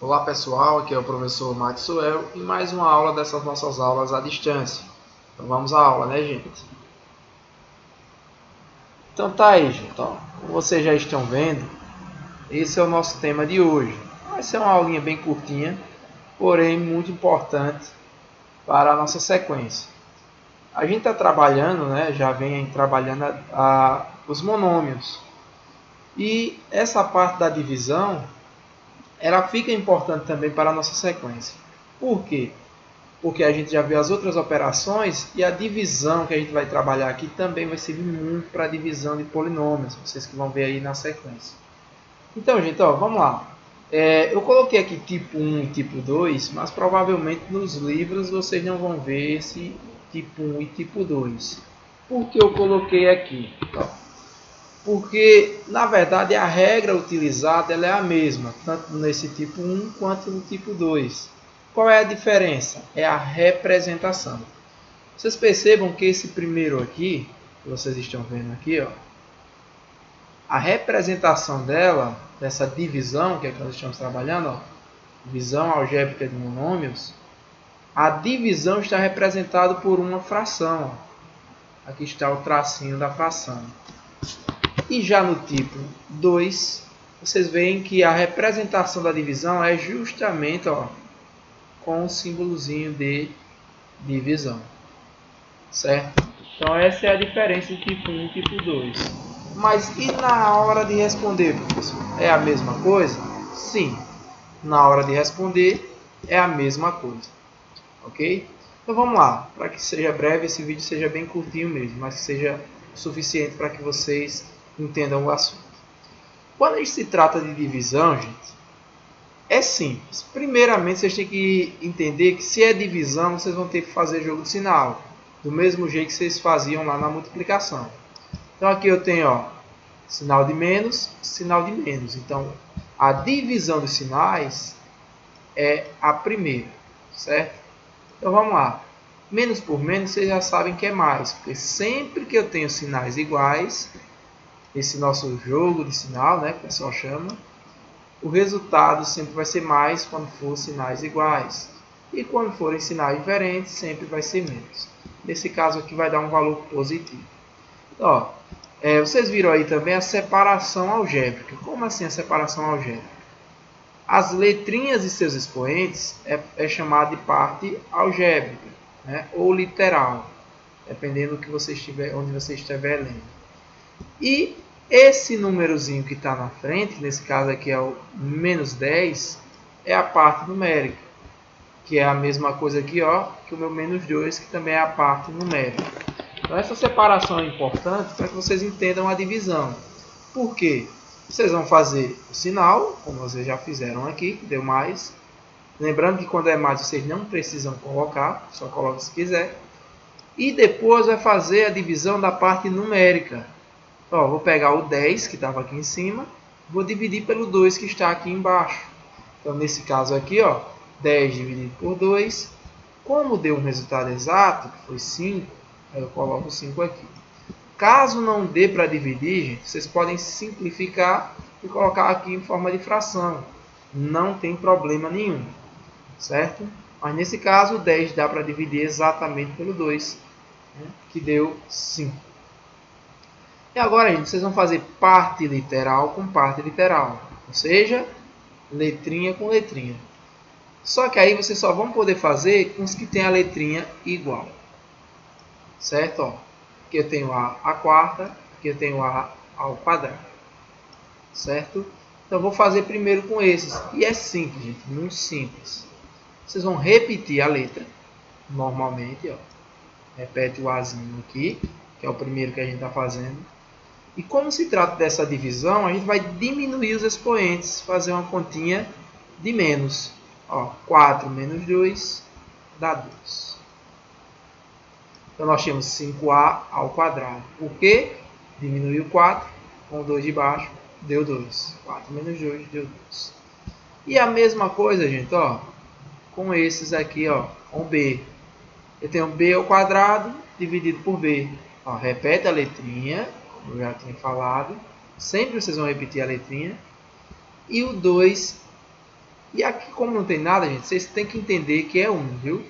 Olá pessoal, aqui é o professor Maxwell e mais uma aula dessas nossas aulas à distância. Então vamos à aula, né, gente? Então tá aí, gente. Ó, como vocês já estão vendo, esse é o nosso tema de hoje. Vai ser uma aulinha bem curtinha, porém muito importante para a nossa sequência. A gente está trabalhando, né, já vem trabalhando os monômios. E essa parte da divisão, ela fica importante também para a nossa sequência. Por quê? Porque a gente já viu as outras operações e a divisão que a gente vai trabalhar aqui também vai servir muito para a divisão de polinômios, vocês que vão ver aí na sequência. Então, gente, ó, vamos lá. Eu coloquei aqui tipo 1 e tipo 2, mas provavelmente nos livros vocês não vão ver esse tipo 1 e tipo 2. Por que eu coloquei aqui? Ó, porque, na verdade, a regra utilizada ela é a mesma, tanto nesse tipo 1 quanto no tipo 2. Qual é a diferença? É a representação. Vocês percebam que esse primeiro aqui, que vocês estão vendo aqui, ó, a representação dela, dessa divisão que é que nós estamos trabalhando, ó, divisão algébrica de monômios, a divisão está representada por uma fração. Ó. Aqui está o tracinho da fração. E já no tipo 2, vocês veem que a representação da divisão é justamente ó, com o símbolozinho de divisão. Certo? Então essa é a diferença entre tipo 1 e tipo 2. Mas e na hora de responder, professor? É a mesma coisa? Sim. Na hora de responder é a mesma coisa. Ok? Então vamos lá. Para que seja breve, esse vídeo seja bem curtinho mesmo, mas que seja suficiente para que vocês entendam o assunto. Quando a gente se trata de divisão, gente, é simples. Primeiramente, vocês têm que entender que se é divisão, vocês vão ter que fazer jogo de sinal. Do mesmo jeito que vocês faziam lá na multiplicação. Então aqui eu tenho ó, sinal de menos, sinal de menos. Então a divisão dos sinais é a primeira, certo? Então vamos lá. Menos por menos vocês já sabem que é mais, porque sempre que eu tenho sinais iguais, esse nosso jogo de sinal, né, que o pessoal chama, o resultado sempre vai ser mais quando for sinais iguais. E quando forem sinais diferentes, sempre vai ser menos. Nesse caso aqui vai dar um valor positivo. Então, ó, vocês viram aí também a separação algébrica. Como assim a separação algébrica? As letrinhas de seus expoentes é chamada de parte algébrica, né? Ou literal, dependendo do que você estiver, onde você estiver lendo. E esse númerozinho que está na frente, nesse caso aqui é o menos 10, é a parte numérica, que é a mesma coisa aqui ó, que o meu menos 2, que também é a parte numérica. Então essa separação é importante para que vocês entendam a divisão. Por quê? Vocês vão fazer o sinal, como vocês já fizeram aqui, que deu mais. Lembrando que quando é mais vocês não precisam colocar, só coloca se quiser. E depois vai fazer a divisão da parte numérica. Ó, vou pegar o 10 que estava aqui em cima, vou dividir pelo 2 que está aqui embaixo. Então nesse caso aqui, ó, 10 dividido por 2, como deu um resultado exato, que foi 5, eu coloco 5 aqui. Caso não dê para dividir, gente, vocês podem simplificar e colocar aqui em forma de fração. Não tem problema nenhum, certo? Mas nesse caso, o 10 dá para dividir exatamente pelo 2, né, que deu 5. E agora, gente, vocês vão fazer parte literal com parte literal. Ou seja, letrinha com letrinha. Só que aí vocês só vão poder fazer com os que tem a letrinha igual. Certo? Ó, aqui eu tenho a quarta, aqui eu tenho a ao quadrado. Certo? Então eu vou fazer primeiro com esses. E é simples, gente, muito simples. Vocês vão repetir a letra, normalmente. Ó. Repete o Azinho aqui, que é o primeiro que a gente está fazendo. E como se trata dessa divisão, a gente vai diminuir os expoentes, fazer uma continha de menos. Ó, 4 menos 2 dá 2. Então nós temos 5a ao quadrado. Por quê? Diminuiu 4, com 2 de baixo, deu 2. 4 menos 2 deu 2. E a mesma coisa, gente, ó, com esses aqui, ó, com b. Eu tenho b ao quadrado dividido por b. Ó, repete a letrinha, como eu já tinha falado. Sempre vocês vão repetir a letrinha. E o 2 E aqui, como não tem nada, gente, vocês têm que entender que é 1, viu?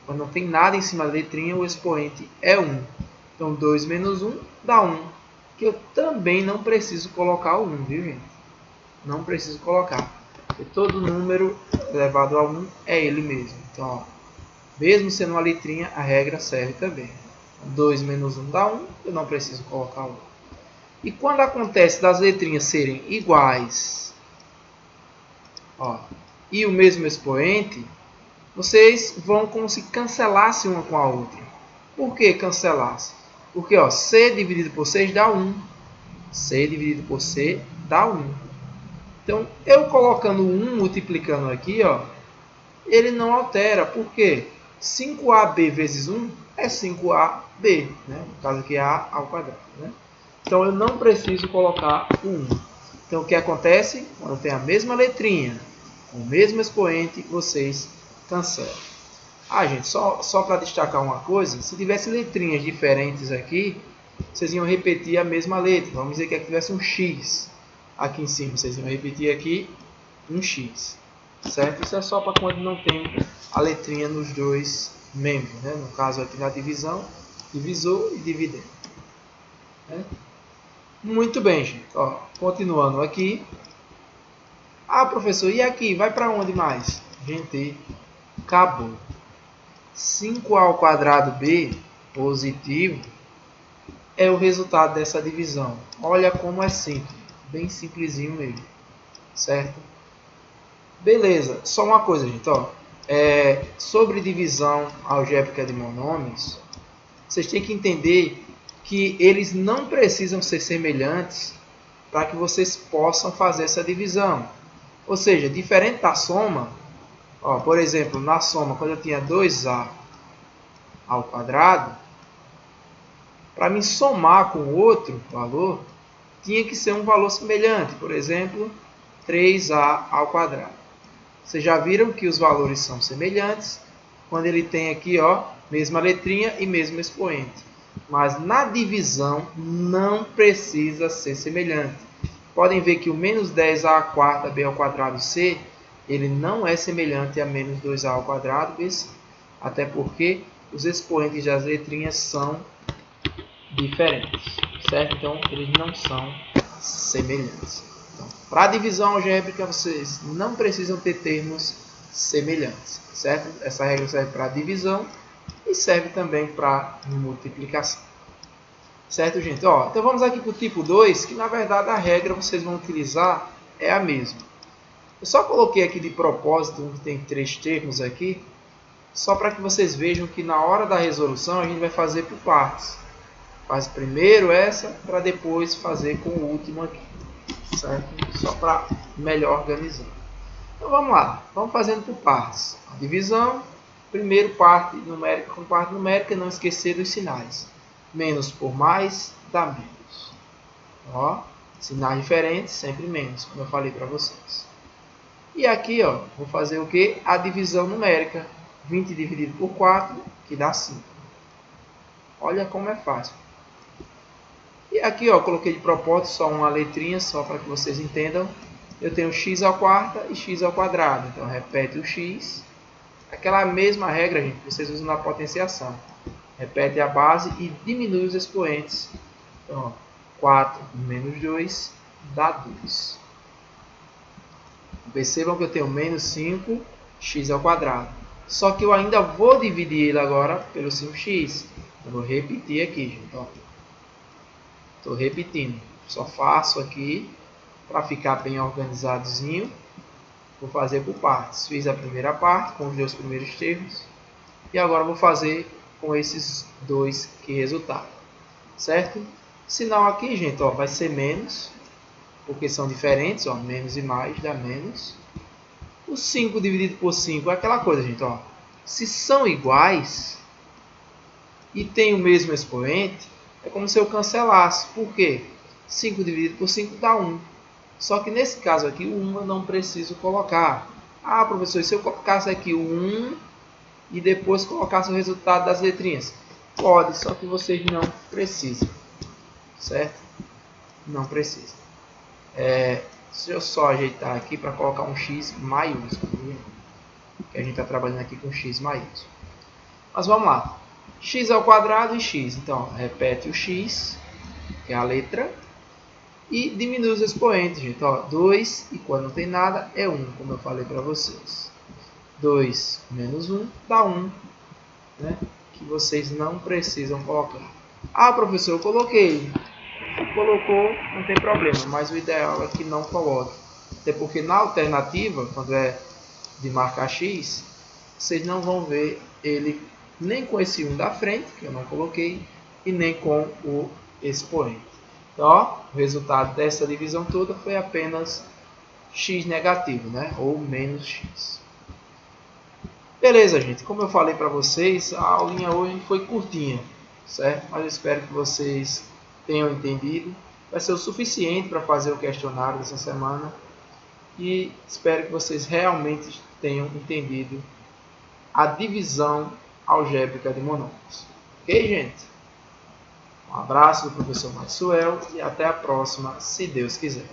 Quando não tem nada em cima da letrinha, o expoente é 1. Então, 2 menos 1 dá 1. Que eu também não preciso colocar o 1, viu, gente? Não preciso colocar. Porque todo número elevado a 1 é ele mesmo. Então, ó, mesmo sendo uma letrinha, a regra serve também. 2 menos 1 dá 1, eu não preciso colocar 1. E quando acontece das letrinhas serem iguais, ó, e o mesmo expoente, vocês vão como se cancelasse uma com a outra. Por que cancelasse? Porque ó, C dividido por 6 dá 1. C dividido por C dá 1. Então, eu colocando 1 multiplicando aqui, ó, ele não altera. Por quê? 5AB vezes 1 é 5AB. Né? No caso aqui é A ao quadrado. Né? Então, eu não preciso colocar o 1. Então, o que acontece? Quando tem a mesma letrinha, com o mesmo expoente, vocês cancelam. Ah, gente, só para destacar uma coisa, se tivesse letrinhas diferentes aqui, vocês iam repetir a mesma letra. Vamos dizer que aqui tivesse um X. Aqui em cima, vocês iam repetir aqui um X. Certo? Isso é só para quando não tem a letrinha nos dois membros. Né? No caso aqui na divisão, divisor e dividendo. Né? Muito bem, gente. Ó, continuando aqui. Ah, professor, e aqui? Vai para onde mais? Gente, acabou. 5A ao quadrado B positivo é o resultado dessa divisão. Olha como é simples. Bem simplesinho mesmo. Certo? Beleza. Só uma coisa, gente. Ó. Sobre divisão algébrica de monômios, vocês têm que entender que eles não precisam ser semelhantes para que vocês possam fazer essa divisão. Ou seja, diferente da soma, ó, por exemplo, na soma, quando eu tinha 2A ao quadrado, para me somar com outro valor, tinha que ser um valor semelhante. Por exemplo, 3A ao quadrado. Vocês já viram que os valores são semelhantes quando ele tem aqui, ó, mesma letrinha e mesmo expoente. Mas na divisão não precisa ser semelhante. Podem ver que o menos 10A à quarta B ao quadrado C, ele não é semelhante a menos 2A ao quadrado BC. Até porque os expoentes das letrinhas são diferentes, certo? Então, eles não são semelhantes. Então, para a divisão algébrica, vocês não precisam ter termos semelhantes, certo? Essa regra serve para divisão e serve também para multiplicação. Certo, gente? Ó, então, vamos aqui para o tipo 2, que na verdade a regra que vocês vão utilizar é a mesma. Eu só coloquei aqui de propósito, que tem 3 termos aqui, só para que vocês vejam que na hora da resolução a gente vai fazer por partes. Faz primeiro essa, para depois fazer com o último aqui. Certo? Só para melhor organizar. Então vamos lá, vamos fazendo por partes. A divisão, primeiro parte numérica com parte numérica, não esquecer dos sinais. Menos por mais dá menos. Ó, sinais diferentes, sempre menos, como eu falei para vocês. E aqui, ó, vou fazer o que? A divisão numérica. 20 dividido por 4, que dá 5. Olha como é fácil. E aqui, ó, coloquei de propósito só uma letrinha, só para que vocês entendam. Eu tenho x à quarta e x ao quadrado. Então, repete o x. Aquela mesma regra, gente, que vocês usam na potenciação. Repete a base e diminui os expoentes. Então, ó, 4 menos 2 dá 2. Percebam que eu tenho menos 5 x ao quadrado. Só que eu ainda vou dividir ele agora pelo 5x. Eu vou repetir aqui, gente. Estou repetindo. Só faço aqui para ficar bem organizadozinho. Vou fazer por partes. Fiz a primeira parte com os 2 primeiros termos. E agora vou fazer com esses 2 que resultaram. Certo? Sinal aqui, gente, ó, vai ser menos. Porque são diferentes. Ó, menos e mais dá menos. O 5 dividido por 5 é aquela coisa, gente. Ó, se são iguais e tem o mesmo expoente, é como se eu cancelasse. Por quê? 5 dividido por 5 dá 1. Só que nesse caso aqui, o 1 eu não preciso colocar. Ah, professor, se eu colocasse aqui o 1 e depois colocasse o resultado das letrinhas? Pode, só que vocês não precisam. Certo? Não precisam. Deixa eu só ajeitar aqui para colocar um x maiúsculo, viu? Que a gente está trabalhando aqui com x maiúsculo. Mas vamos lá. X ao quadrado e x. Então, repete o x, que é a letra, e diminui os expoentes, gente. Ó, 2 e quando não tem nada é 1, como eu falei para vocês. 2 menos 1 dá 1, né? Que vocês não precisam colocar. Ah, professor, eu coloquei. Se colocou, não tem problema, mas o ideal é que não coloque. Até porque na alternativa, quando é de marcar x, vocês não vão ver ele nem com esse 1 da frente, que eu não coloquei, e nem com o expoente. Então, ó, o resultado dessa divisão toda foi apenas x negativo, né? Ou menos x. Beleza, gente. Como eu falei para vocês, a aulinha hoje foi curtinha, certo? Mas eu espero que vocês tenham entendido. Vai ser o suficiente para fazer o questionário dessa semana. E espero que vocês realmente tenham entendido a divisão algébrica de monômios. Ok, gente? Um abraço do professor Maxwell e até a próxima, se Deus quiser.